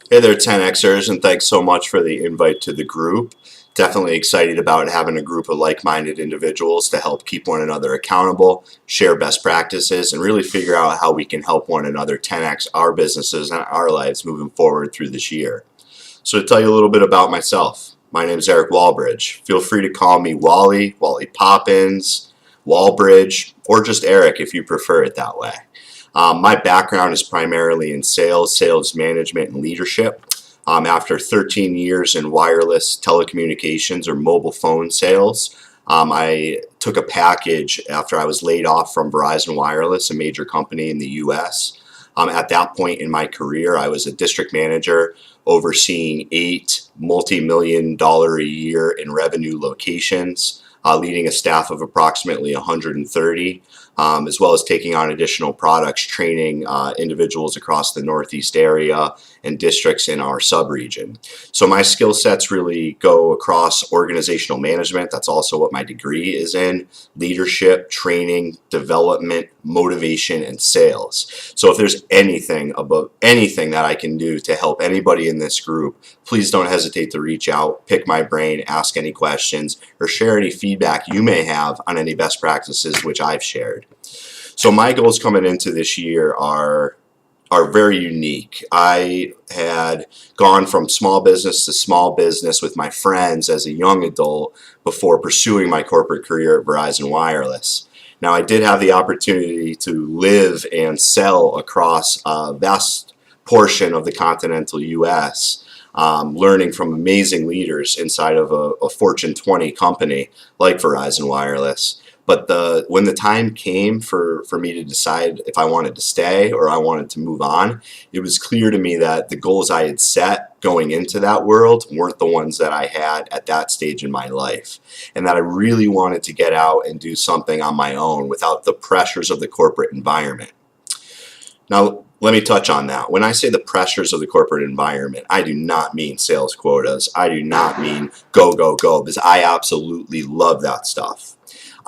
Hey there, 10Xers, and thanks so much for the invite to the group. Definitely excited about having a group of like-minded individuals to help keep one another accountable, share best practices, and really figure out how we can help one another 10X our businesses and our lives moving forward through this year. So to tell you a little bit about myself, my name is Eric Walbridge. Feel free to call me Wally, Wally Poppins, Walbridge, or just Eric if you prefer it that way. My background is primarily in sales, sales management, and leadership. After 13 years in wireless telecommunications or mobile phone sales, I took a package after I was laid off from Verizon Wireless, a major company in the US. At that point in my career, I was a district manager overseeing 8 multi-million-dollar a year in revenue locations, leading a staff of approximately 130, as well as taking on additional products, training individuals across the Northeast area and districts in our sub-region. So my skill sets really go across organizational management. That's also what my degree is in: leadership, training, development, motivation, and sales. So if there's anything that I can do to help anybody in this group, please don't hesitate to reach out, pick my brain, ask any questions, or share any feedback you may have on any best practices which I've shared. So my goals coming into this year are very unique. I had gone from small business to small business with my friends as a young adult before pursuing my corporate career at Verizon Wireless. Now, I did have the opportunity to live and sell across a vast portion of the continental U.S., learning from amazing leaders inside of a Fortune 20 company like Verizon Wireless. But when the time came for me to decide if I wanted to stay or I wanted to move on, it was clear to me that the goals I had set going into that world weren't the ones that I had at that stage in my life, and that I really wanted to get out and do something on my own without the pressures of the corporate environment. Now, let me touch on that. When I say the pressures of the corporate environment, I do not mean sales quotas. I do not mean go, go, go, because I absolutely love that stuff.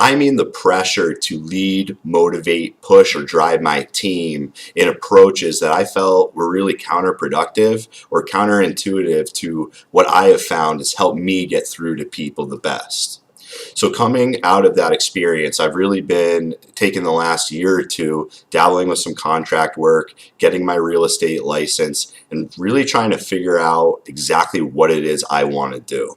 I mean the pressure to lead, motivate, push, or drive my team in approaches that I felt were really counterproductive or counterintuitive to what I have found has helped me get through to people the best. So coming out of that experience, I've really been taking the last year or two, dabbling with some contract work, getting my real estate license, and really trying to figure out exactly what it is I want to do.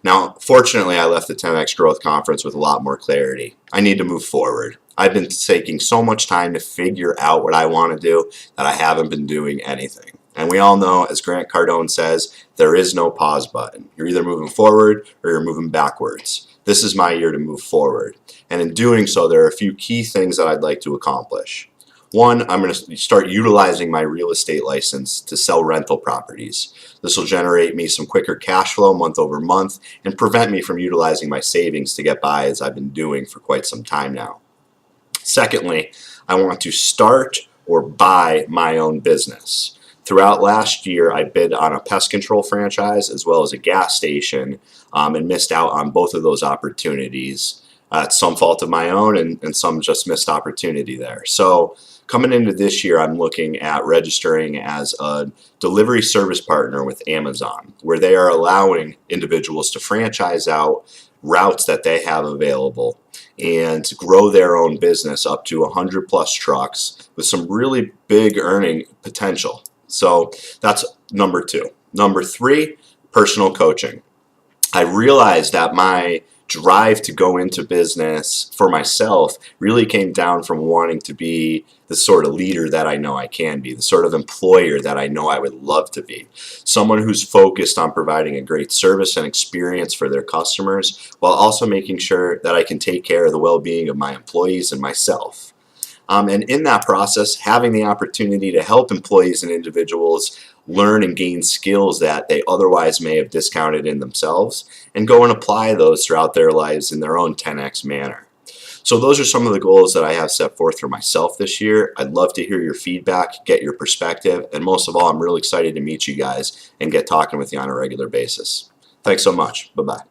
Now, fortunately, I left the 10X Growth Conference with a lot more clarity. I need to move forward. I've been taking so much time to figure out what I want to do that I haven't been doing anything. And we all know, as Grant Cardone says, there is no pause button. You're either moving forward or you're moving backwards. This is my year to move forward. And in doing so, there are a few key things that I'd like to accomplish. One, I'm going to start utilizing my real estate license to sell rental properties. This will generate me some quicker cash flow month over month and prevent me from utilizing my savings to get by, as I've been doing for quite some time now. Secondly, I want to start or buy my own business. Throughout last year, I bid on a pest control franchise as well as a gas station, and missed out on both of those opportunities. It's some fault of my own and some just missed opportunity there. So coming into this year, I'm looking at registering as a delivery service partner with Amazon, where they are allowing individuals to franchise out routes that they have available and grow their own business up to 100 plus trucks with some really big earning potential. So that's number two. Number three, personal coaching. I realized that my drive to go into business for myself really came down from wanting to be the sort of leader that I know I can be, the sort of employer that I know I would love to be. Someone who's focused on providing a great service and experience for their customers while also making sure that I can take care of the well-being of my employees and myself. And in that process, having the opportunity to help employees and individuals learn and gain skills that they otherwise may have discounted in themselves and go and apply those throughout their lives in their own 10X manner. So those are some of the goals that I have set forth for myself this year. I'd love to hear your feedback, get your perspective, and most of all, I'm really excited to meet you guys and get talking with you on a regular basis. Thanks so much. Bye-bye.